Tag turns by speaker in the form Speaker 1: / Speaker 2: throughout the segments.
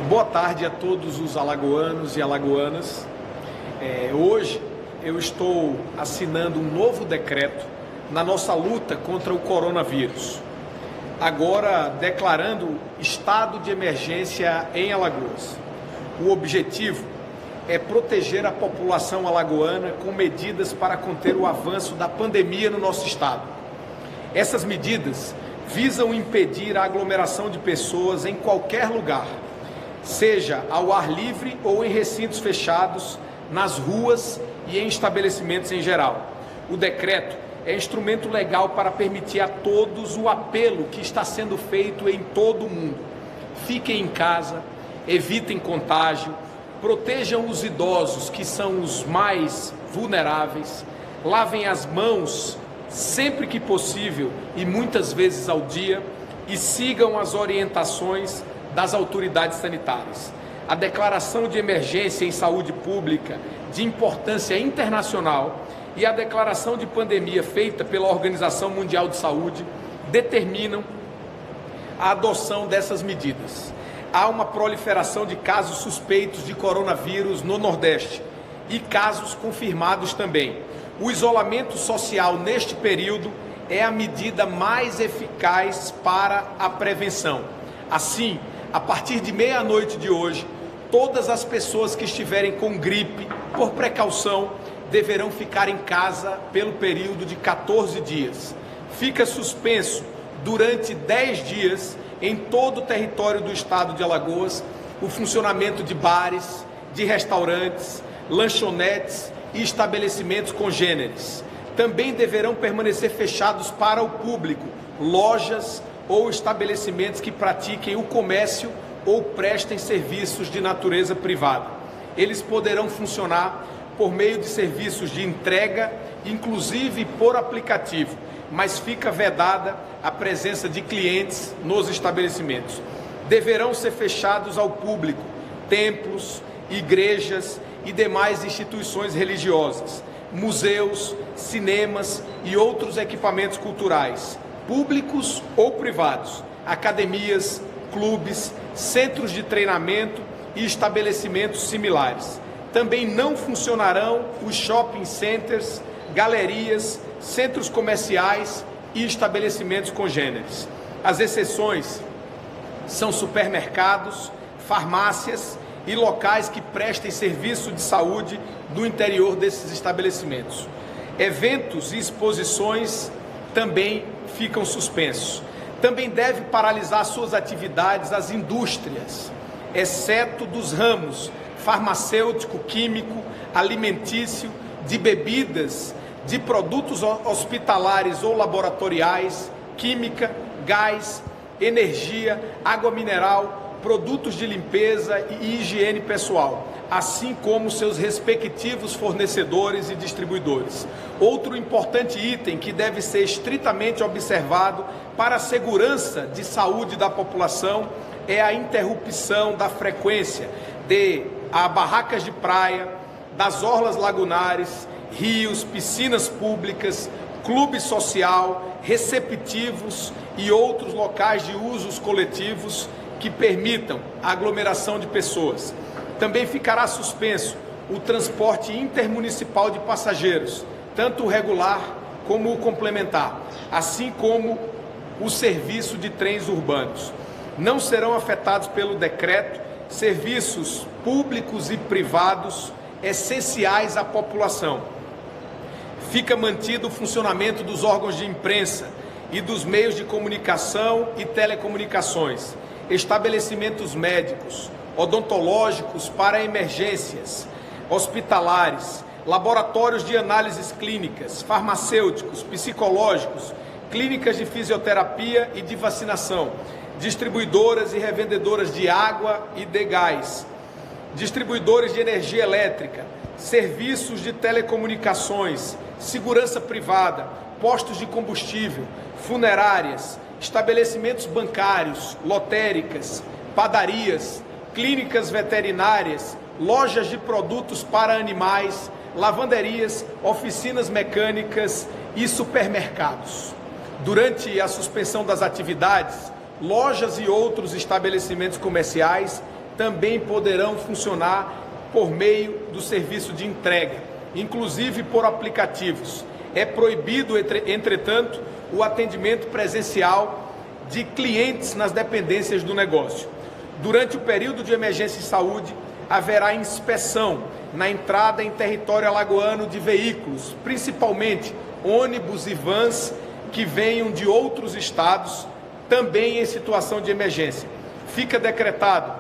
Speaker 1: Boa tarde a todos os alagoanos e alagoanas. Hoje eu estou assinando um novo decreto na nossa luta contra o coronavírus, agora declarando estado de emergência em Alagoas. O objetivo é proteger a população alagoana com medidas para conter o avanço da pandemia no nosso estado. Essas medidas visam impedir a aglomeração de pessoas em qualquer lugar, seja ao ar livre ou em recintos fechados, nas ruas e em estabelecimentos em geral. O decreto é instrumento legal para permitir a todos o apelo que está sendo feito em todo o mundo. Fiquem em casa, evitem contágio, protejam os idosos, que são os mais vulneráveis, lavem as mãos sempre que possível e muitas vezes ao dia e sigam as orientações das autoridades sanitárias. A declaração de emergência em saúde pública de importância internacional e a declaração de pandemia feita pela Organização Mundial de Saúde determinam a adoção dessas medidas. Há uma proliferação de casos suspeitos de coronavírus no Nordeste e casos confirmados também. O isolamento social neste período é a medida mais eficaz para a prevenção. Assim, a partir de meia-noite de hoje, todas as pessoas que estiverem com gripe, por precaução, deverão ficar em casa pelo período de 14 dias. Fica suspenso durante 10 dias em todo o território do estado de Alagoas o funcionamento de bares, de restaurantes, lanchonetes e estabelecimentos congêneres. Também deverão permanecer fechados para o público lojas ou estabelecimentos que pratiquem o comércio ou prestem serviços de natureza privada. Eles poderão funcionar por meio de serviços de entrega, inclusive por aplicativo, mas fica vedada a presença de clientes nos estabelecimentos. Deverão ser fechados ao público templos, igrejas e demais instituições religiosas, museus, cinemas e outros equipamentos culturais, públicos ou privados, academias, clubes, centros de treinamento e estabelecimentos similares. Também não funcionarão os shopping centers, galerias, centros comerciais e estabelecimentos congêneres. As exceções são supermercados, farmácias e locais que prestem serviço de saúde no interior desses estabelecimentos. Eventos e exposições também ficam suspensos. Também deve paralisar suas atividades as indústrias, exceto dos ramos farmacêutico, químico, alimentício, de bebidas, de produtos hospitalares ou laboratoriais, química, gás, energia, água mineral, produtos de limpeza e higiene pessoal, assim como seus respectivos fornecedores e distribuidores. Outro importante item que deve ser estritamente observado para a segurança de saúde da população é a interrupção da frequência a barracas de praia, das orlas lagunares, rios, piscinas públicas, clube social, receptivos e outros locais de usos coletivos que permitam a aglomeração de pessoas. Também ficará suspenso o transporte intermunicipal de passageiros, tanto o regular como o complementar, assim como o serviço de trens urbanos. Não serão afetados pelo decreto serviços públicos e privados essenciais à população. Fica mantido o funcionamento dos órgãos de imprensa e dos meios de comunicação e telecomunicações, estabelecimentos médicos, odontológicos para emergências, hospitalares, laboratórios de análises clínicas, farmacêuticos, psicológicos, clínicas de fisioterapia e de vacinação, distribuidoras e revendedoras de água e de gás, distribuidores de energia elétrica, serviços de telecomunicações, segurança privada, postos de combustível, funerárias, estabelecimentos bancários, lotéricas, padarias, clínicas veterinárias, lojas de produtos para animais, lavanderias, oficinas mecânicas e supermercados. Durante a suspensão das atividades, lojas e outros estabelecimentos comerciais também poderão funcionar por meio do serviço de entrega, inclusive por aplicativos. É proibido, entretanto, o atendimento presencial de clientes nas dependências do negócio. Durante o período de emergência em saúde, haverá inspeção na entrada em território alagoano de veículos, principalmente ônibus e vans que venham de outros estados, também em situação de emergência. Fica decretado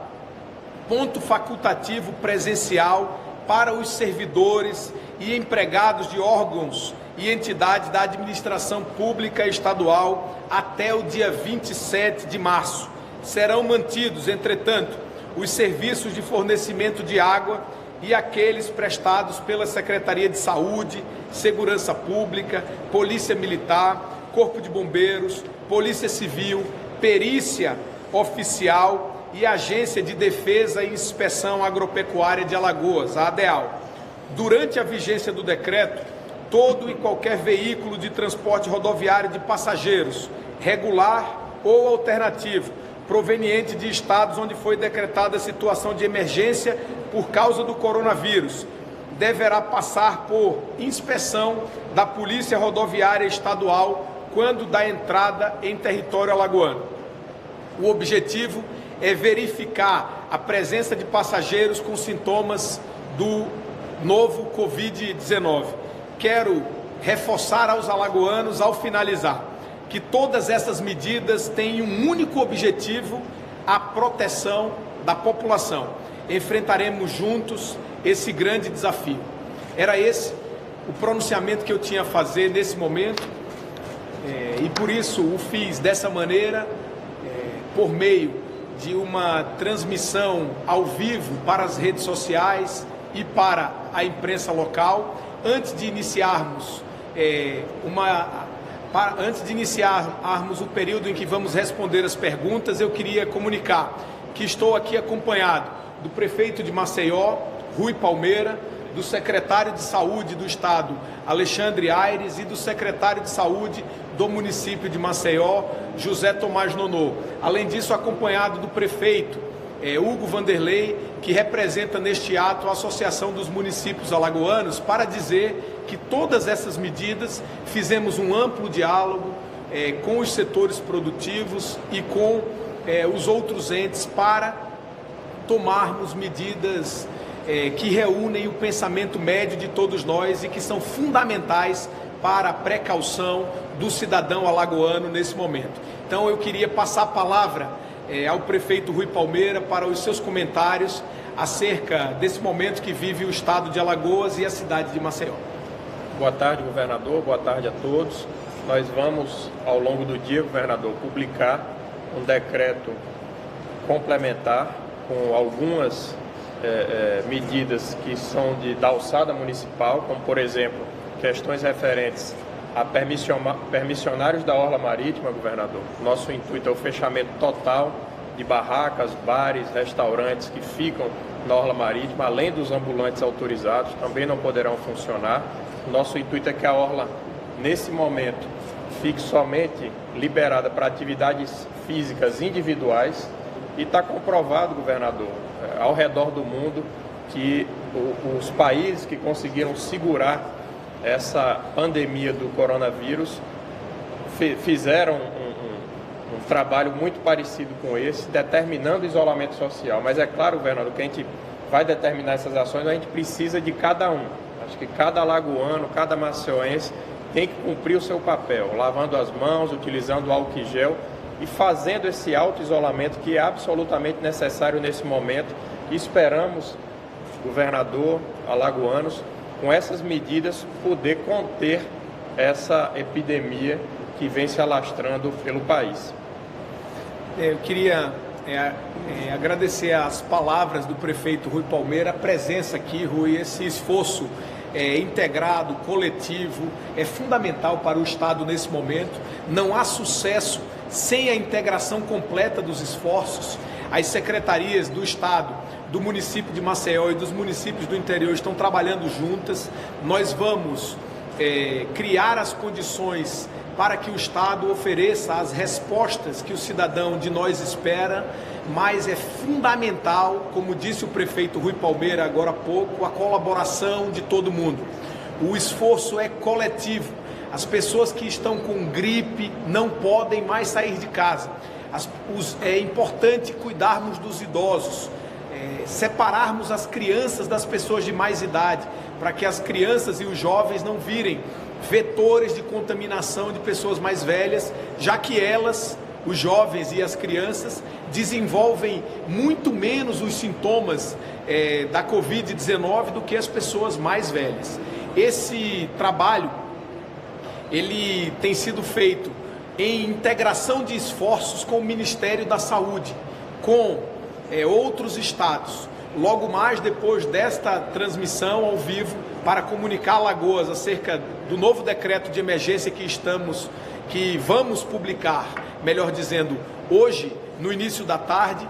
Speaker 1: ponto facultativo presencial para os servidores e empregados de órgãos e entidades da administração pública estadual até o dia 27 de março. Serão mantidos, entretanto, os serviços de fornecimento de água e aqueles prestados pela Secretaria de Saúde, Segurança Pública, Polícia Militar, Corpo de Bombeiros, Polícia Civil, Perícia Oficial e Agência de Defesa e Inspeção Agropecuária de Alagoas, a ADEAL. Durante a vigência do decreto, todo e qualquer veículo de transporte rodoviário de passageiros, regular ou alternativo, proveniente de estados onde foi decretada a situação de emergência por causa do coronavírus, deverá passar por inspeção da Polícia Rodoviária Estadual quando da entrada em território alagoano. O objetivo é verificar a presença de passageiros com sintomas do novo Covid-19. Quero reforçar aos alagoanos, ao finalizar, que todas essas medidas têm um único objetivo: a proteção da população. Enfrentaremos juntos esse grande desafio. Era esse o pronunciamento que eu tinha a fazer nesse momento, e por isso o fiz dessa maneira, por meio de uma transmissão ao vivo para as redes sociais e para a imprensa local. Antes de iniciarmos o período em que vamos responder as perguntas, eu queria comunicar que estou aqui acompanhado do prefeito de Maceió, Rui Palmeira, do secretário de Saúde do Estado, Alexandre Aires, e do secretário de Saúde do município de Maceió, José Tomás Nonô. Além disso, acompanhado do prefeito Hugo Vanderlei, que representa neste ato a Associação dos Municípios Alagoanos, para dizer que todas essas medidas fizemos um amplo diálogo com os setores produtivos e com os outros entes para tomarmos medidas que reúnem o pensamento médio de todos nós e que são fundamentais para a precaução do cidadão alagoano nesse momento. Então eu queria passar a palavra ao prefeito Rui Palmeira para os seus comentários acerca desse momento que vive o estado de Alagoas e a cidade de Maceió.
Speaker 2: Boa tarde, governador. Boa tarde a todos. Nós vamos, ao longo do dia, governador, publicar um decreto complementar com algumas medidas que são da alçada municipal, como, por exemplo, questões referentes a permissionários da orla marítima, governador. Nosso intuito é o fechamento total de barracas, bares, restaurantes que ficam na orla marítima, além dos ambulantes autorizados, também não poderão funcionar. Nosso intuito é que a orla, nesse momento, fique somente liberada para atividades físicas individuais, e está comprovado, governador, ao redor do mundo, que os países que conseguiram segurar essa pandemia do coronavírus fizeram um trabalho muito parecido com esse, determinando o isolamento social. Mas é claro, governador, que a gente vai determinar essas ações, a gente precisa de cada um. Acho que cada alagoano, cada maceioense tem que cumprir o seu papel, lavando as mãos, utilizando o álcool em gel e fazendo esse auto-isolamento que é absolutamente necessário nesse momento. E esperamos, governador, alagoanos, com essas medidas, poder conter essa epidemia que vem se alastrando pelo país.
Speaker 1: Eu queria agradecer as palavras do prefeito Rui Palmeira, a presença aqui, Rui, esse esforço integrado, coletivo, é fundamental para o Estado nesse momento. Não há sucesso sem a integração completa dos esforços. As secretarias do Estado, do município de Maceió e dos municípios do interior estão trabalhando juntas. Nós vamos criar as condições para que o Estado ofereça as respostas que o cidadão de nós espera. mas é fundamental, como disse o prefeito Rui Palmeira agora há pouco, a colaboração de todo mundo. O esforço é coletivo. As pessoas que estão com gripe não podem mais sair de casa. É importante cuidarmos dos idosos, separarmos as crianças das pessoas de mais idade, para que as crianças e os jovens não virem vetores de contaminação de pessoas mais velhas, já que elas, os jovens e as crianças, desenvolvem muito menos os sintomas da Covid-19 do que as pessoas mais velhas. Esse trabalho, ele tem sido feito em integração de esforços com o Ministério da Saúde, com outros estados. Logo mais depois desta transmissão ao vivo, para comunicar a Alagoas acerca do novo decreto de emergência que vamos publicar, melhor dizendo, hoje, no início da tarde,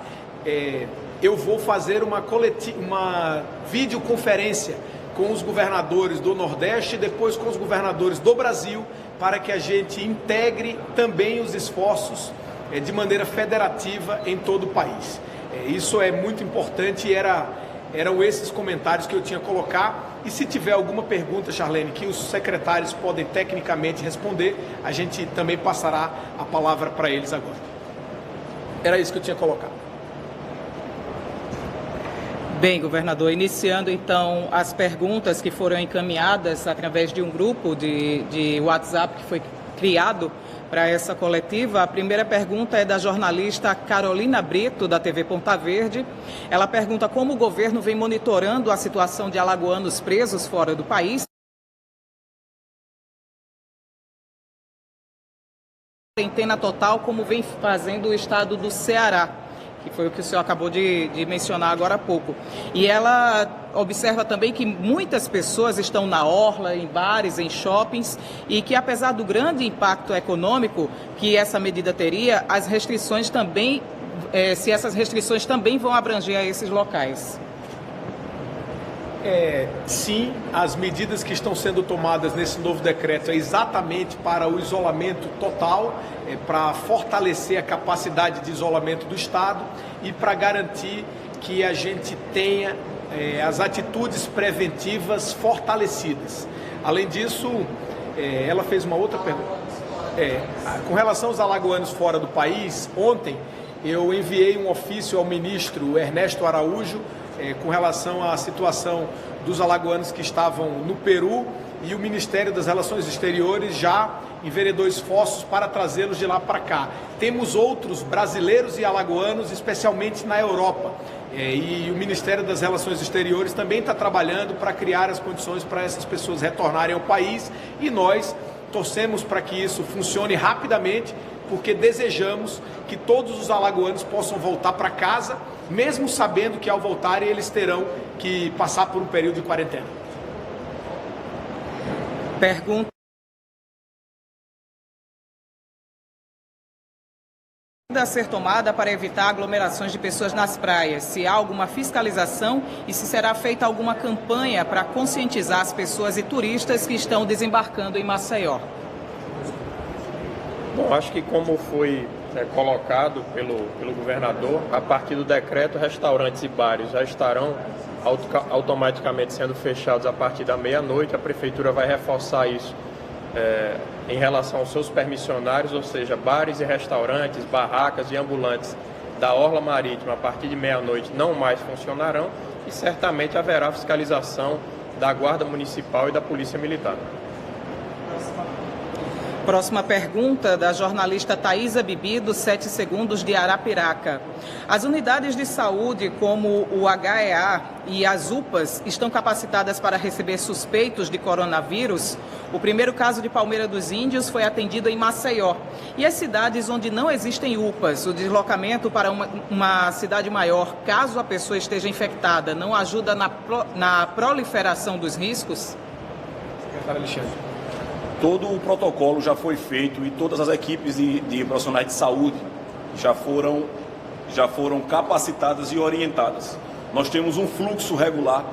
Speaker 1: eu vou fazer uma videoconferência com os governadores do Nordeste e depois com os governadores do Brasil, para que a gente integre também os esforços de maneira federativa em todo o país. Isso é muito importante e eram esses comentários que eu tinha a colocar. E se tiver alguma pergunta, Charlene, que os secretários podem tecnicamente responder, a gente também passará a palavra para eles agora. Era isso que eu tinha colocado.
Speaker 3: Bem, governador, iniciando então as perguntas que foram encaminhadas através de um grupo de WhatsApp que foi criado para essa coletiva. A primeira pergunta é da jornalista Carolina Brito, da TV Ponta Verde. Ela pergunta como o governo vem monitorando a situação de alagoanos presos fora do país. Quarentena total, como vem fazendo o estado do Ceará, que foi o que o senhor acabou de mencionar agora há pouco. E ela observa também que muitas pessoas estão na orla, em bares, em shoppings, e que apesar do grande impacto econômico que essa medida teria, as restrições também, se essas restrições também vão abranger a esses locais.
Speaker 1: Sim, as medidas que estão sendo tomadas nesse novo decreto é exatamente para o isolamento total, para fortalecer a capacidade de isolamento do Estado e para garantir que a gente tenha as atitudes preventivas fortalecidas. Além disso, ela fez uma outra pergunta. Com relação aos alagoanos fora do país, ontem eu enviei um ofício ao ministro Ernesto Araújo com relação à situação dos alagoanos que estavam no Peru, e o Ministério das Relações Exteriores já enveredou esforços para trazê-los de lá para cá. Temos outros brasileiros e alagoanos, especialmente na Europa, e o Ministério das Relações Exteriores também está trabalhando para criar as condições para essas pessoas retornarem ao país, e nós torcemos para que isso funcione rapidamente, porque desejamos que todos os alagoanos possam voltar para casa, mesmo sabendo que ao voltarem eles terão que passar por um período de quarentena.
Speaker 3: Pergunta a ser tomada para evitar aglomerações de pessoas nas praias, se há alguma fiscalização e se será feita alguma campanha para conscientizar as pessoas e turistas que estão desembarcando em Maceió.
Speaker 2: Bom, acho que como foi colocado pelo governador, a partir do decreto, restaurantes e bares já estarão automaticamente sendo fechados a partir da meia-noite. A Prefeitura vai reforçar isso em relação aos seus permissionários, ou seja, bares e restaurantes, barracas e ambulantes da orla marítima a partir de meia-noite não mais funcionarão, e certamente haverá fiscalização da Guarda Municipal e da Polícia Militar.
Speaker 3: Próxima pergunta da jornalista Thaisa Bibi, do 7 Segundos de Arapiraca. As unidades de saúde, como o HEA e as UPAs, estão capacitadas para receber suspeitos de coronavírus? O primeiro caso de Palmeira dos Índios foi atendido em Maceió. E as cidades onde não existem UPAs, o deslocamento para uma cidade maior, caso a pessoa esteja infectada, não ajuda na proliferação dos riscos?
Speaker 1: Secretário Alexandre.
Speaker 4: Todo o protocolo já foi feito e todas as equipes de profissionais de saúde já foram capacitadas e orientadas. Nós temos um fluxo regular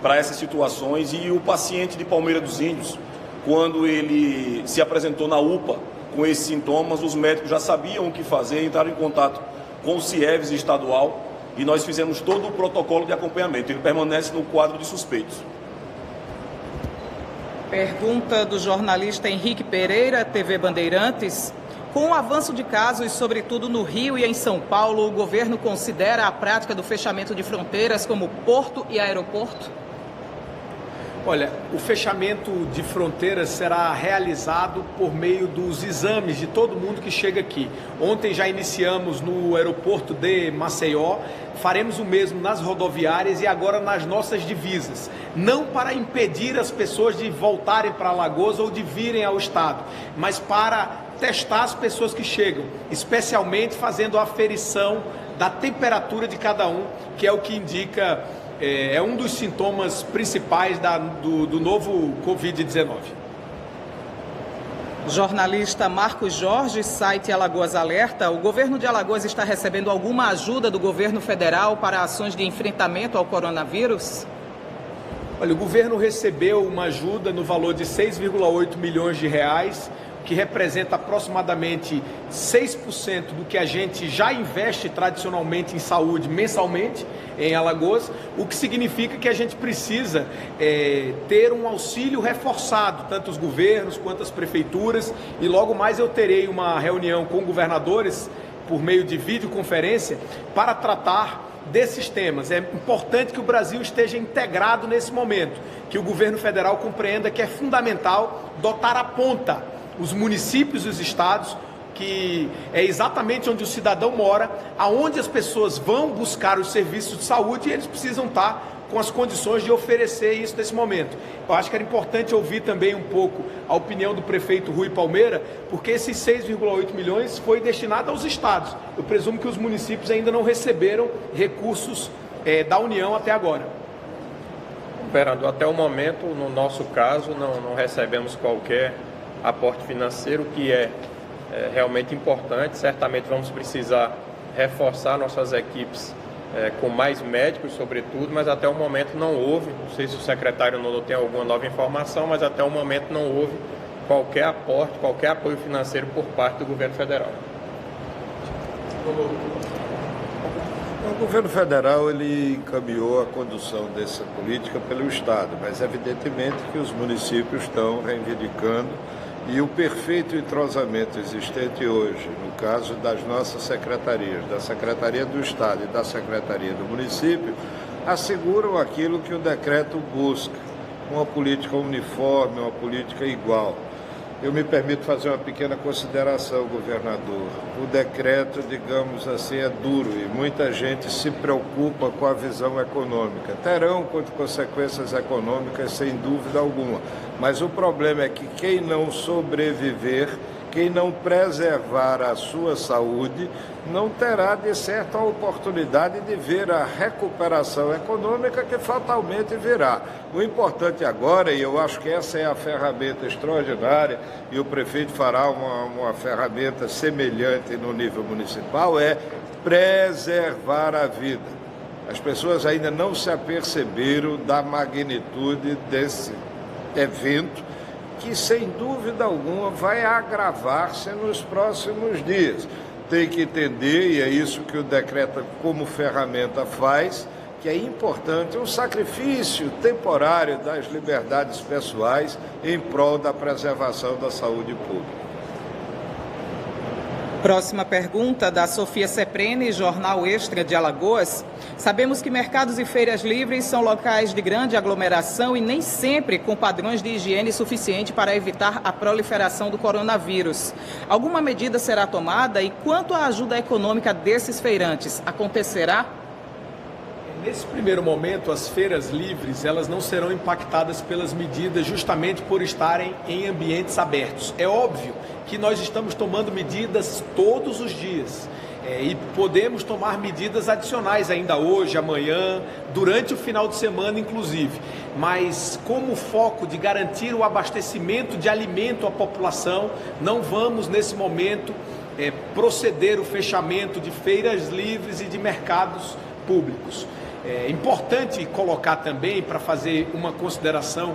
Speaker 4: para essas situações, e o paciente de Palmeira dos Índios, quando ele se apresentou na UPA com esses sintomas, os médicos já sabiam o que fazer, entraram em contato com o CIEVS estadual e nós fizemos todo o protocolo de acompanhamento. Ele permanece no quadro de suspeitos.
Speaker 3: Pergunta do jornalista Henrique Pereira, TV Bandeirantes. Com o avanço de casos, sobretudo no Rio e em São Paulo, o governo considera a prática do fechamento de fronteiras como porto e aeroporto?
Speaker 1: Olha, o fechamento de fronteiras será realizado por meio dos exames de todo mundo que chega aqui. Ontem já iniciamos no aeroporto de Maceió, faremos o mesmo nas rodoviárias e agora nas nossas divisas. Não para impedir as pessoas de voltarem para Alagoas ou de virem ao estado, mas para testar as pessoas que chegam, especialmente fazendo a aferição da temperatura de cada um, que é o que indica... É um dos sintomas principais do novo Covid-19.
Speaker 3: Jornalista Marcos Jorge, site Alagoas Alerta. O governo de Alagoas está recebendo alguma ajuda do governo federal para ações de enfrentamento ao coronavírus?
Speaker 1: Olha, o governo recebeu uma ajuda no valor de 6,8 milhões de reais, que representa aproximadamente 6% do que a gente já investe tradicionalmente em saúde mensalmente em Alagoas, o que significa que a gente precisa ter um auxílio reforçado, tanto os governos quanto as prefeituras, e logo mais eu terei uma reunião com governadores por meio de videoconferência para tratar desses temas. É importante que o Brasil esteja integrado nesse momento, que o governo federal compreenda que é fundamental dotar a ponta os municípios e os estados, que é exatamente onde o cidadão mora, aonde as pessoas vão buscar os serviços de saúde, e eles precisam estar com as condições de oferecer isso nesse momento. Eu acho que era importante ouvir também um pouco a opinião do prefeito Rui Palmeira, porque esses 6,8 milhões foi destinado aos estados. Eu presumo que os municípios ainda não receberam recursos da União até agora.
Speaker 2: Governador, até o momento, no nosso caso, não recebemos qualquer aporte financeiro, que é realmente importante. Certamente vamos precisar reforçar nossas equipes com mais médicos, sobretudo, mas até o momento não houve, não sei se o secretário Nono tem alguma nova informação, mas até o momento não houve qualquer aporte, qualquer apoio financeiro por parte do governo federal.
Speaker 5: O governo federal ele encaminhou a condução dessa política pelo Estado, mas evidentemente que os municípios estão reivindicando. E o perfeito entrosamento existente hoje, no caso das nossas secretarias, da Secretaria do Estado e da Secretaria do Município, asseguram aquilo que o decreto busca, uma política uniforme, uma política igual. Eu me permito fazer uma pequena consideração, governador. O decreto, digamos assim, é duro e muita gente se preocupa com a visão econômica. Terão consequências econômicas, sem dúvida alguma. Mas o problema é que quem não sobreviver, quem não preservar a sua saúde, não terá, de certo, a oportunidade de ver a recuperação econômica que fatalmente virá. O importante agora, e eu acho que essa é a ferramenta extraordinária, e o prefeito fará uma ferramenta semelhante no nível municipal, é preservar a vida. As pessoas ainda não se aperceberam da magnitude desse evento, que sem dúvida alguma vai agravar-se nos próximos dias. Tem que entender, e é isso que o decreto como ferramenta faz, que é importante um sacrifício temporário das liberdades pessoais em prol da preservação da saúde pública.
Speaker 3: Próxima pergunta da Sofia Seprene, Jornal Extra de Alagoas. Sabemos que mercados e feiras livres são locais de grande aglomeração e nem sempre com padrões de higiene suficiente para evitar a proliferação do coronavírus. Alguma medida será tomada e quanto à ajuda econômica desses feirantes? Acontecerá?
Speaker 1: Nesse primeiro momento, as feiras livres elas não serão impactadas pelas medidas justamente por estarem em ambientes abertos. É óbvio que nós estamos tomando medidas todos os dias e podemos tomar medidas adicionais ainda hoje, amanhã, durante o final de semana inclusive. Mas como foco de garantir o abastecimento de alimento à população, não vamos nesse momento proceder o fechamento de feiras livres e de mercados públicos. É importante colocar também, para fazer uma consideração,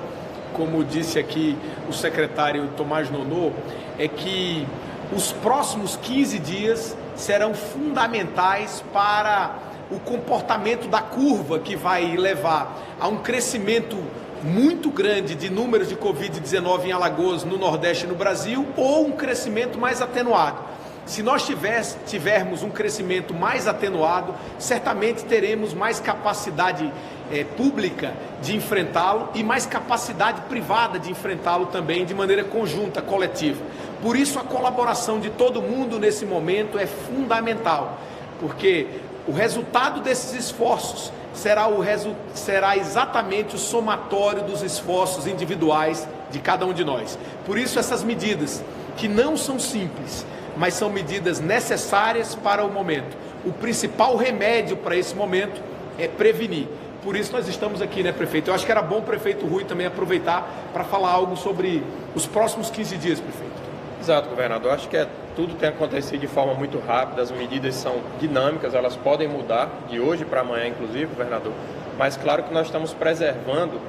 Speaker 1: como disse aqui o secretário Tomás Nono, é que os próximos 15 dias serão fundamentais para o comportamento da curva que vai levar a um crescimento muito grande de números de Covid-19 em Alagoas, no Nordeste e no Brasil, ou um crescimento mais atenuado. Se nós tivermos um crescimento mais atenuado, certamente teremos mais capacidade pública de enfrentá-lo e mais capacidade privada de enfrentá-lo também de maneira conjunta, coletiva. Por isso a colaboração de todo mundo nesse momento é fundamental, porque o resultado desses esforços será exatamente o somatório dos esforços individuais de cada um de nós. Por isso essas medidas, que não são simples, mas são medidas necessárias para o momento. O principal remédio para esse momento é prevenir. Por isso nós estamos aqui, né, prefeito? Eu acho que era bom o prefeito Rui também aproveitar para falar algo sobre os próximos 15 dias, prefeito.
Speaker 2: Exato, governador. Acho que tudo tem acontecido de forma muito rápida, as medidas são dinâmicas, elas podem mudar de hoje para amanhã, inclusive, governador. Mas claro que nós estamos preservando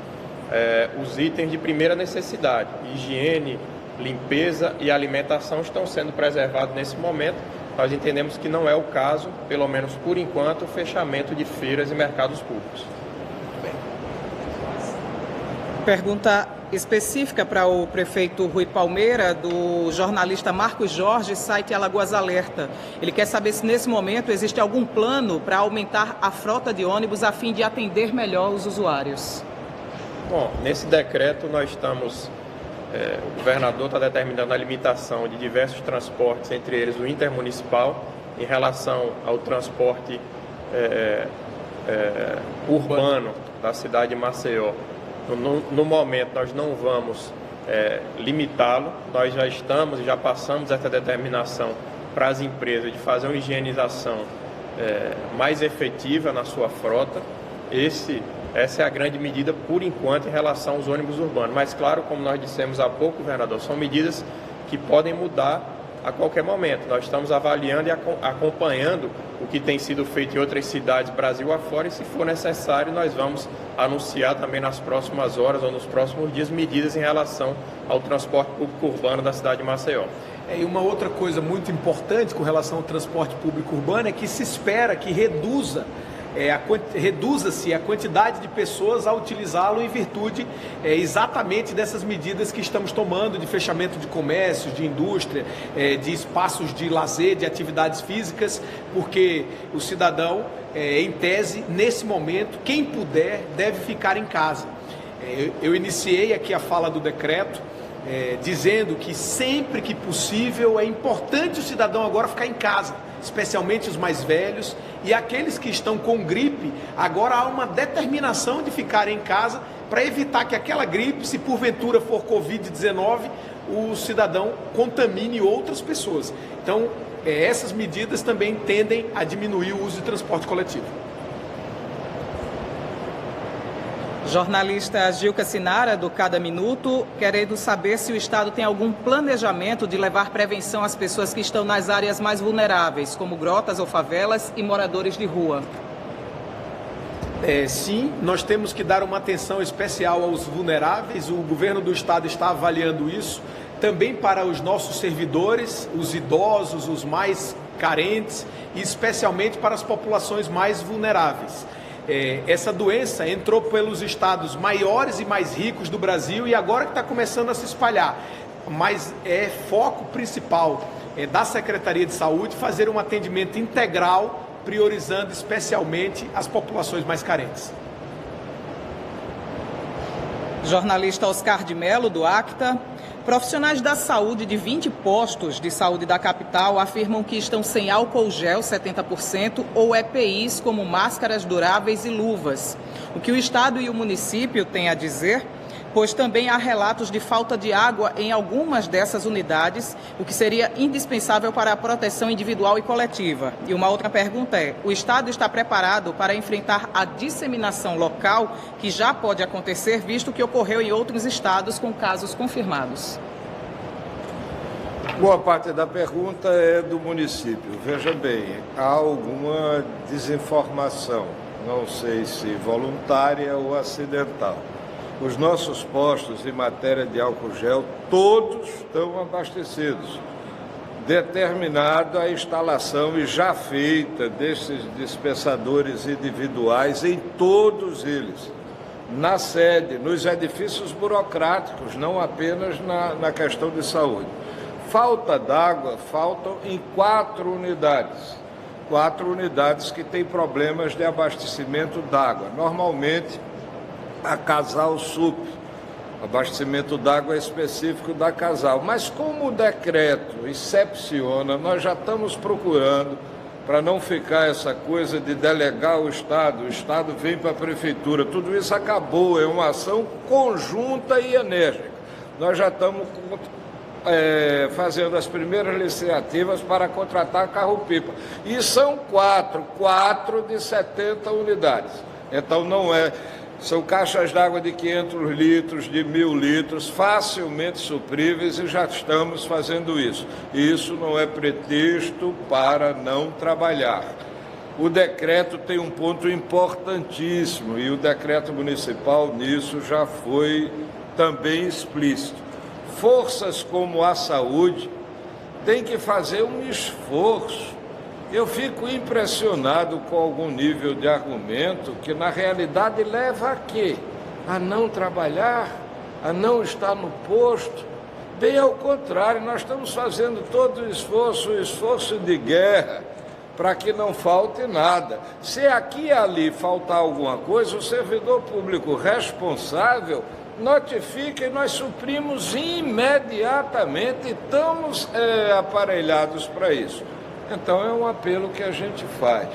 Speaker 2: os itens de primeira necessidade. Higiene, limpeza e alimentação estão sendo preservados nesse momento. Nós entendemos que não é o caso, pelo menos por enquanto, o fechamento de feiras e mercados públicos.
Speaker 3: Pergunta específica para o prefeito Rui Palmeira, do jornalista Marcos Jorge, site Alagoas Alerta. Ele quer saber se nesse momento existe algum plano para aumentar a frota de ônibus a fim de atender melhor os usuários.
Speaker 2: Bom, nesse decreto nós estamos... o governador está determinando a limitação de diversos transportes, entre eles o intermunicipal, em relação ao transporte urbano da cidade de Maceió. No momento, nós não vamos limitá-lo, nós já estamos e já passamos essa determinação para as empresas de fazer uma higienização mais efetiva na sua frota. Essa é a grande medida, por enquanto, em relação aos ônibus urbanos. Mas, claro, como nós dissemos há pouco, governador, são medidas que podem mudar a qualquer momento. Nós estamos avaliando e acompanhando o que tem sido feito em outras cidades, Brasil afora, e se for necessário, nós vamos anunciar também nas próximas horas ou nos próximos dias medidas em relação ao transporte público urbano da cidade de Maceió.
Speaker 1: E uma outra coisa muito importante com relação ao transporte público urbano é que se espera que reduza-se a quantidade de pessoas a utilizá-lo em virtude exatamente dessas medidas que estamos tomando de fechamento de comércios, de indústria, de espaços de lazer, de atividades físicas, porque o cidadão, em tese, nesse momento, quem puder, deve ficar em casa. Eu iniciei aqui a fala do decreto, dizendo que sempre que possível é importante o cidadão agora ficar em casa, especialmente os mais velhos e aqueles que estão com gripe. Agora há uma determinação de ficar em casa para evitar que aquela gripe, se porventura for Covid-19, o cidadão contamine outras pessoas. Então, essas medidas também tendem a diminuir o uso de transporte coletivo.
Speaker 3: Jornalista Gilca Sinara, do Cada Minuto, querendo saber se o Estado tem algum planejamento de levar prevenção às pessoas que estão nas áreas mais vulneráveis, como grotas ou favelas e moradores de rua.
Speaker 1: Sim, nós temos que dar uma atenção especial aos vulneráveis. O governo do Estado está avaliando isso, também para os nossos servidores, os idosos, os mais carentes e especialmente para as populações mais vulneráveis. Essa doença entrou pelos estados maiores e mais ricos do Brasil e agora que está começando a se espalhar. Mas é foco principal da Secretaria de Saúde fazer um atendimento integral, priorizando especialmente as populações mais carentes.
Speaker 3: Jornalista Oscar de Mello, do Acta. Profissionais da saúde de 20 postos de saúde da capital afirmam que estão sem álcool gel 70% ou EPIs como máscaras duráveis e luvas. O que o Estado e o município têm a dizer? Pois também há relatos de falta de água em algumas dessas unidades, o que seria indispensável para a proteção individual e coletiva. E uma outra pergunta é: o Estado está preparado para enfrentar a disseminação local, que já pode acontecer, visto que ocorreu em outros estados com casos confirmados?
Speaker 5: Boa parte da pergunta é do município. Veja bem, há alguma desinformação, não sei se voluntária ou acidental. Os nossos postos em matéria de álcool gel, todos estão abastecidos. determinada a instalação e já feita desses dispensadores individuais em todos eles, na sede, nos edifícios burocráticos, não apenas na questão de saúde. Falta d'água, faltam em 4 unidades. 4 unidades que têm problemas de abastecimento d'água. Normalmente, a Casal Sup, abastecimento d'água específico da Casal. Mas como o decreto excepciona, nós já estamos procurando, para não ficar essa coisa de delegar o Estado vem para a Prefeitura, tudo isso acabou, é uma ação conjunta e enérgica. Nós já estamos fazendo as primeiras iniciativas para contratar carro-pipa. E são 4 de 70 unidades. Então são caixas d'água de 500 litros, de 1.000 litros, facilmente supríveis e já estamos fazendo isso. Isso não é pretexto para não trabalhar. O decreto tem um ponto importantíssimo e o decreto municipal nisso já foi também explícito. Forças como a saúde têm que fazer um esforço. Eu fico impressionado com algum nível de argumento que, na realidade, leva a quê? A não trabalhar, a não estar no posto. Bem ao contrário, nós estamos fazendo todo o esforço de guerra, para que não falte nada. Se aqui e ali faltar alguma coisa, o servidor público responsável notifica e nós suprimos imediatamente e estamos aparelhados para isso. Então é um apelo que a gente faz.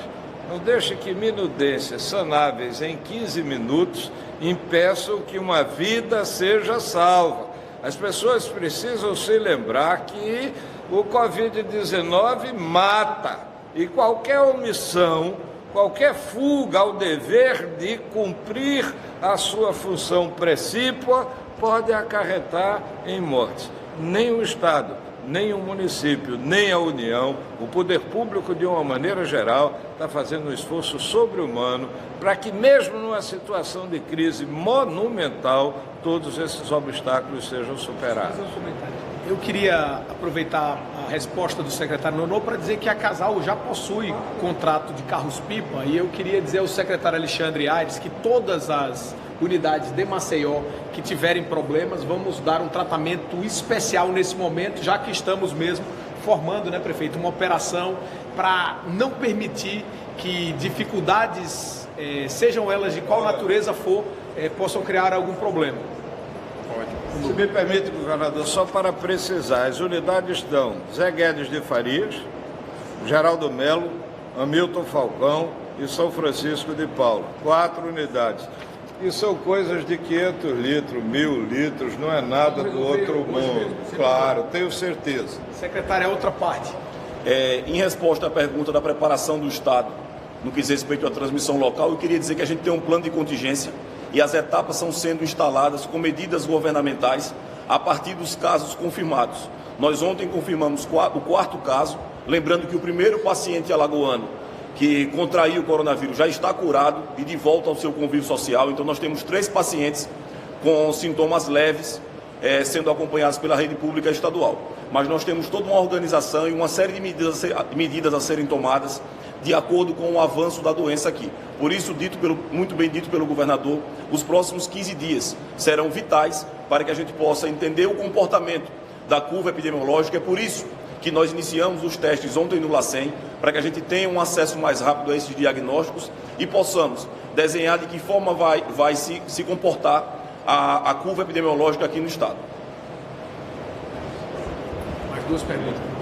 Speaker 5: Não deixe que minudências sanáveis em 15 minutos impeçam que uma vida seja salva. As pessoas precisam se lembrar que o Covid-19 mata e qualquer omissão, qualquer fuga ao dever de cumprir a sua função precípua pode acarretar em mortes. Nem o Estado, nem o município, nem a União, o poder público, de uma maneira geral, está fazendo um esforço sobre-humano para que, mesmo numa situação de crise monumental, todos esses obstáculos sejam superados.
Speaker 1: Eu queria aproveitar a resposta do secretário Nonô para dizer que a Casal já possui contrato de carros-pipa e eu queria dizer ao secretário Alexandre Aires que todas as unidades de Maceió que tiverem problemas, vamos dar um tratamento especial nesse momento, já que estamos mesmo formando, né, prefeito, uma operação para não permitir que dificuldades, sejam elas de qual natureza for, possam criar algum problema.
Speaker 5: Se me permite, governador, só para precisar, as unidades estão Zé Guedes de Farias, Geraldo Melo, Hamilton Falcão e São Francisco de Paula. 4 unidades. E são coisas de 500 litros, 1.000 litros, não é nada do outro mundo. Claro, tenho certeza.
Speaker 1: Secretário, é outra parte.
Speaker 4: Em resposta à pergunta da preparação do Estado, no que diz respeito à transmissão local, eu queria dizer que a gente tem um plano de contingência e as etapas estão sendo instaladas com medidas governamentais a partir dos casos confirmados. Nós ontem confirmamos o 4º caso, lembrando que o primeiro paciente alagoano que contraiu o coronavírus já está curado e de volta ao seu convívio social. Então nós temos 3 pacientes com sintomas leves sendo acompanhados pela rede pública estadual. Mas nós temos toda uma organização e uma série de medidas a serem tomadas de acordo com o avanço da doença aqui. Por isso, muito bem dito pelo governador, os próximos 15 dias serão vitais para que a gente possa entender o comportamento da curva epidemiológica. É por isso que nós iniciamos os testes ontem no LACEN, para que a gente tenha um acesso mais rápido a esses diagnósticos e possamos desenhar de que forma vai se comportar a curva epidemiológica aqui no estado.
Speaker 1: Mais 2 perguntas.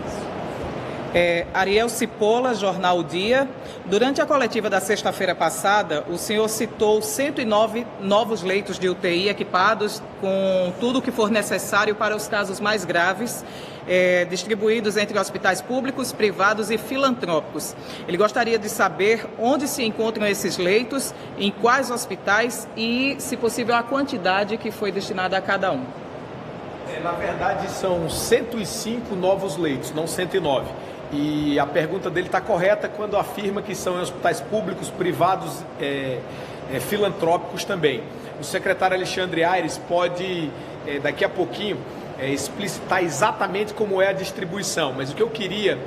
Speaker 3: Ariel Cipolla, Jornal O Dia. Durante a coletiva da sexta-feira passada, o senhor citou 109 novos leitos de UTI equipados com tudo o que for necessário para os casos mais graves, distribuídos entre hospitais públicos, privados e filantrópicos. Ele gostaria de saber onde se encontram esses leitos, em quais hospitais e, se possível, a quantidade que foi destinada a cada um.
Speaker 1: Na verdade, são 105 novos leitos, não 109. E a pergunta dele está correta quando afirma que são em hospitais públicos, privados, filantrópicos também. O secretário Alexandre Aires pode, daqui a pouquinho, explicitar exatamente como é a distribuição, mas o que eu queria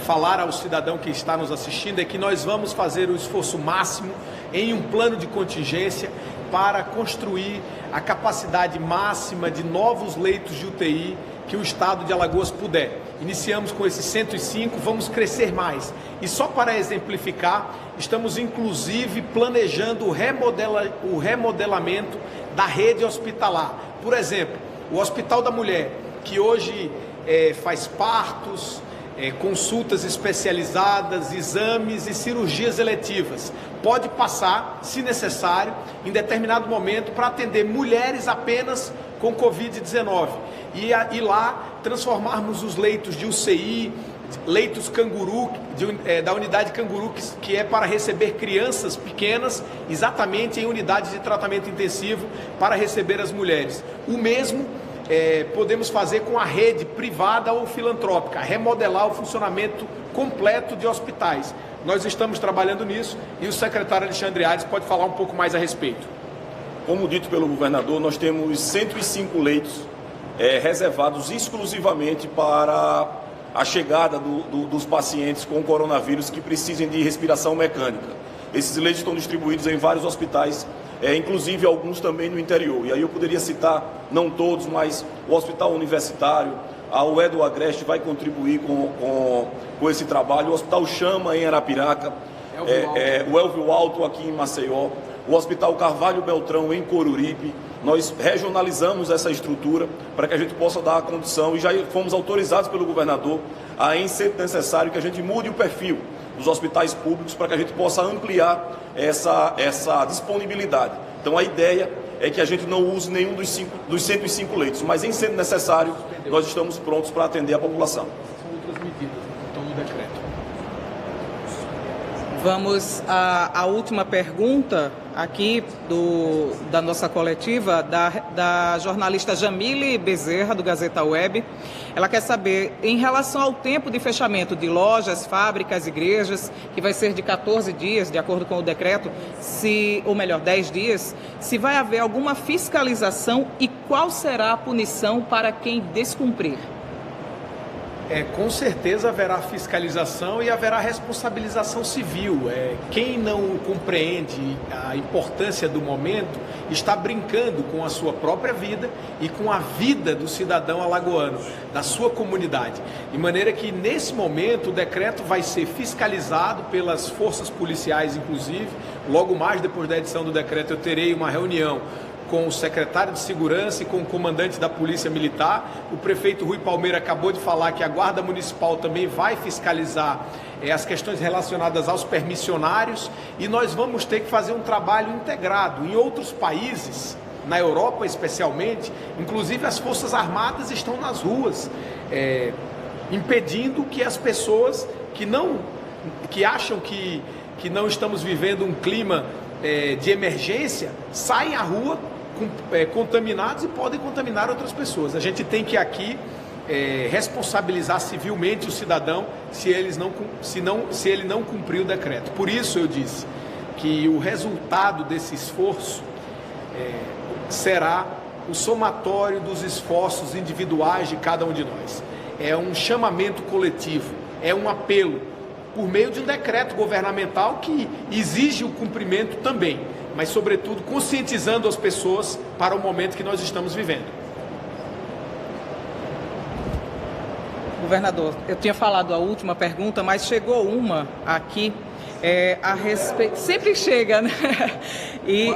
Speaker 1: falar ao cidadão que está nos assistindo é que nós vamos fazer o esforço máximo em um plano de contingência para construir a capacidade máxima de novos leitos de UTI que o estado de Alagoas puder. Iniciamos com esses 105, vamos crescer mais. E só para exemplificar, estamos inclusive planejando o remodelamento da rede hospitalar. Por exemplo, o Hospital da Mulher, que hoje faz partos, consultas especializadas, exames e cirurgias eletivas, pode passar, se necessário, em determinado momento, para atender mulheres apenas com Covid-19 e lá transformarmos os leitos de UCI, leitos canguru, da unidade canguru, que é para receber crianças pequenas, exatamente em unidades de tratamento intensivo para receber as mulheres. O mesmo podemos fazer com a rede privada ou filantrópica, remodelar o funcionamento completo de hospitais. Nós estamos trabalhando nisso e o secretário Alexandre Aires pode falar um pouco mais a respeito.
Speaker 4: Como dito pelo governador, nós temos 105 leitos reservados exclusivamente para a chegada dos pacientes com coronavírus que precisem de respiração mecânica. Esses leitos estão distribuídos em vários hospitais, inclusive alguns também no interior. E aí eu poderia citar, não todos, mas o Hospital Universitário, a UED do Agreste vai contribuir com esse trabalho, o Hospital Chama em Arapiraca, o Elvio Alto aqui em Maceió, o Hospital Carvalho Beltrão em Coruripe. Nós regionalizamos essa estrutura para que a gente possa dar a condição e já fomos autorizados pelo governador a, em ser necessário, que a gente mude o perfil dos hospitais públicos para que a gente possa ampliar essa disponibilidade. Então a ideia é que a gente não use nenhum dos 105 leitos, mas em sendo necessário, nós estamos prontos para atender a população.
Speaker 1: São outras medidas, estão no decreto.
Speaker 3: Vamos à última pergunta aqui da nossa coletiva, da jornalista Jamile Bezerra, do Gazeta Web. Ela quer saber, em relação ao tempo de fechamento de lojas, fábricas, igrejas, que vai ser de 14 dias, de acordo com o decreto, ou melhor, 10 dias, se vai haver alguma fiscalização e qual será a punição para quem descumprir?
Speaker 1: Com certeza haverá fiscalização e haverá responsabilização civil. Quem não compreende a importância do momento está brincando com a sua própria vida e com a vida do cidadão alagoano, da sua comunidade. De maneira que, nesse momento, o decreto vai ser fiscalizado pelas forças policiais, inclusive. Logo mais depois da edição do decreto, eu terei uma reunião com o secretário de Segurança e com o comandante da Polícia Militar. O prefeito Rui Palmeira acabou de falar que a Guarda Municipal também vai fiscalizar as questões relacionadas aos permissionários e nós vamos ter que fazer um trabalho integrado. Em outros países, na Europa especialmente, inclusive as Forças Armadas estão nas ruas, impedindo que as pessoas que acham que não estamos vivendo um clima de emergência saem à rua contaminados e podem contaminar outras pessoas. A gente tem que aqui responsabilizar civilmente o cidadão se ele não cumprir o decreto. Por isso eu disse que o resultado desse esforço será o somatório dos esforços individuais de cada um de nós. É um chamamento coletivo, é um apelo por meio de um decreto governamental que exige o cumprimento também, mas sobretudo conscientizando as pessoas para o momento que nós estamos vivendo.
Speaker 3: Governador, eu tinha falado a última pergunta, mas chegou uma aqui a respeito, sempre chega, né? E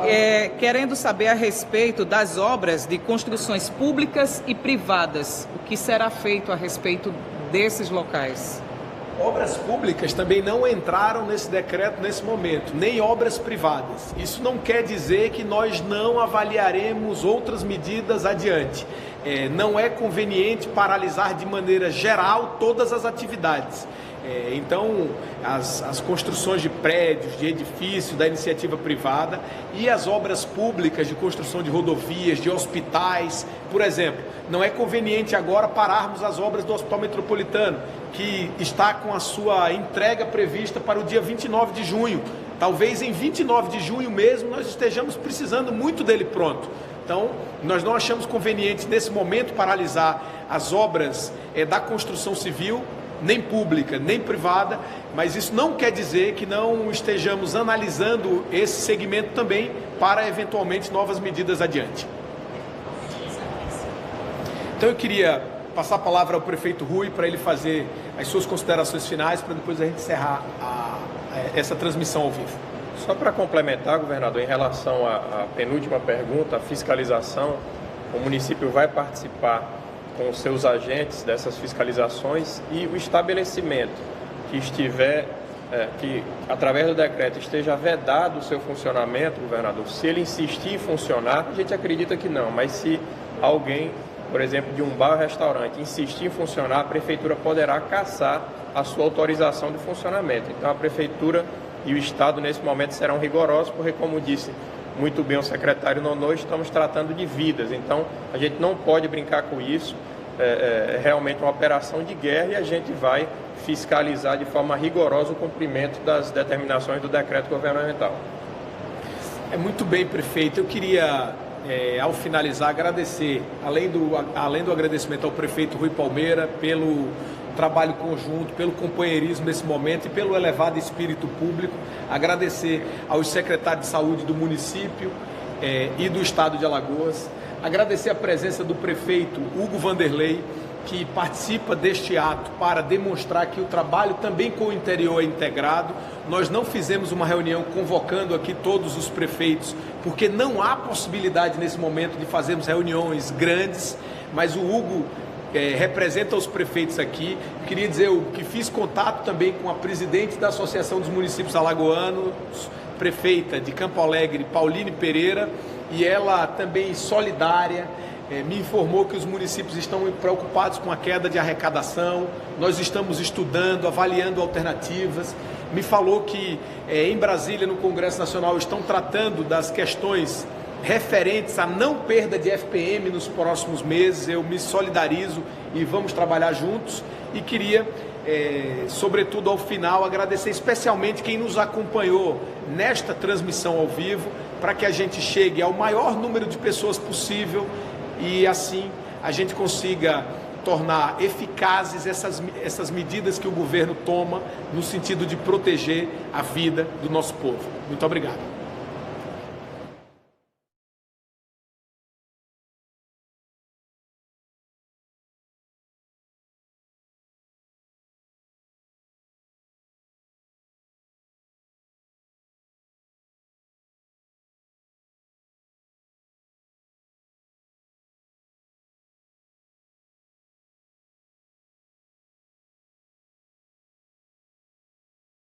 Speaker 3: querendo saber a respeito das obras de construções públicas e privadas, o que será feito a respeito desses locais?
Speaker 1: Obras públicas também não entraram nesse decreto nesse momento, nem obras privadas. Isso não quer dizer que nós não avaliaremos outras medidas adiante. Não é conveniente paralisar de maneira geral todas as atividades. Então, as construções de prédios, de edifícios, da iniciativa privada e as obras públicas de construção de rodovias, de hospitais, por exemplo, não é conveniente agora pararmos as obras do Hospital Metropolitano, que está com a sua entrega prevista para o dia 29 de junho. Talvez em 29 de junho mesmo nós estejamos precisando muito dele pronto. Então, nós não achamos conveniente, nesse momento, paralisar as obras da construção civil, nem pública, nem privada, mas isso não quer dizer que não estejamos analisando esse segmento também para, eventualmente, novas medidas adiante. Então, eu queria passar a palavra ao prefeito Rui para ele fazer as suas considerações finais, para depois a gente encerrar essa transmissão ao vivo.
Speaker 2: Só para complementar, governador, em relação à penúltima pergunta, a fiscalização, o município vai participar com os seus agentes dessas fiscalizações e o estabelecimento que estiver, que através do decreto esteja vedado o seu funcionamento, governador, se ele insistir em funcionar, a gente acredita que não, mas se alguém, por exemplo, de um bar ou restaurante, insistir em funcionar, a prefeitura poderá cassar a sua autorização de funcionamento. Então, a prefeitura e o Estado, nesse momento, serão rigorosos, porque, como disse muito bem o secretário Nonô, estamos tratando de vidas. Então, a gente não pode brincar com isso. É realmente uma operação de guerra e a gente vai fiscalizar de forma rigorosa o cumprimento das determinações do decreto governamental.
Speaker 1: Muito bem, prefeito. Eu queria, ao finalizar, agradecer, além do agradecimento ao prefeito Rui Palmeira, pelo trabalho conjunto, pelo companheirismo nesse momento e pelo elevado espírito público, agradecer aos secretários de saúde do município e do estado de Alagoas, agradecer a presença do prefeito Hugo Vanderlei, que participa deste ato para demonstrar que o trabalho também com o interior é integrado. Nós não fizemos uma reunião convocando aqui todos os prefeitos, porque não há possibilidade nesse momento de fazermos reuniões grandes, mas o Hugo representa os prefeitos aqui. Queria dizer que fiz contato também com a presidente da Associação dos Municípios Alagoanos, prefeita de Campo Alegre, Pauline Pereira, e ela também solidária, me informou que os municípios estão preocupados com a queda de arrecadação, nós estamos estudando, avaliando alternativas, me falou que em Brasília, no Congresso Nacional, estão tratando das questões referentes à não perda de FPM nos próximos meses. Eu me solidarizo e vamos trabalhar juntos, e queria, sobretudo ao final, agradecer especialmente quem nos acompanhou nesta transmissão ao vivo, para que a gente chegue ao maior número de pessoas possível e assim a gente consiga tornar eficazes essas medidas que o governo toma no sentido de proteger a vida do nosso povo. Muito obrigado.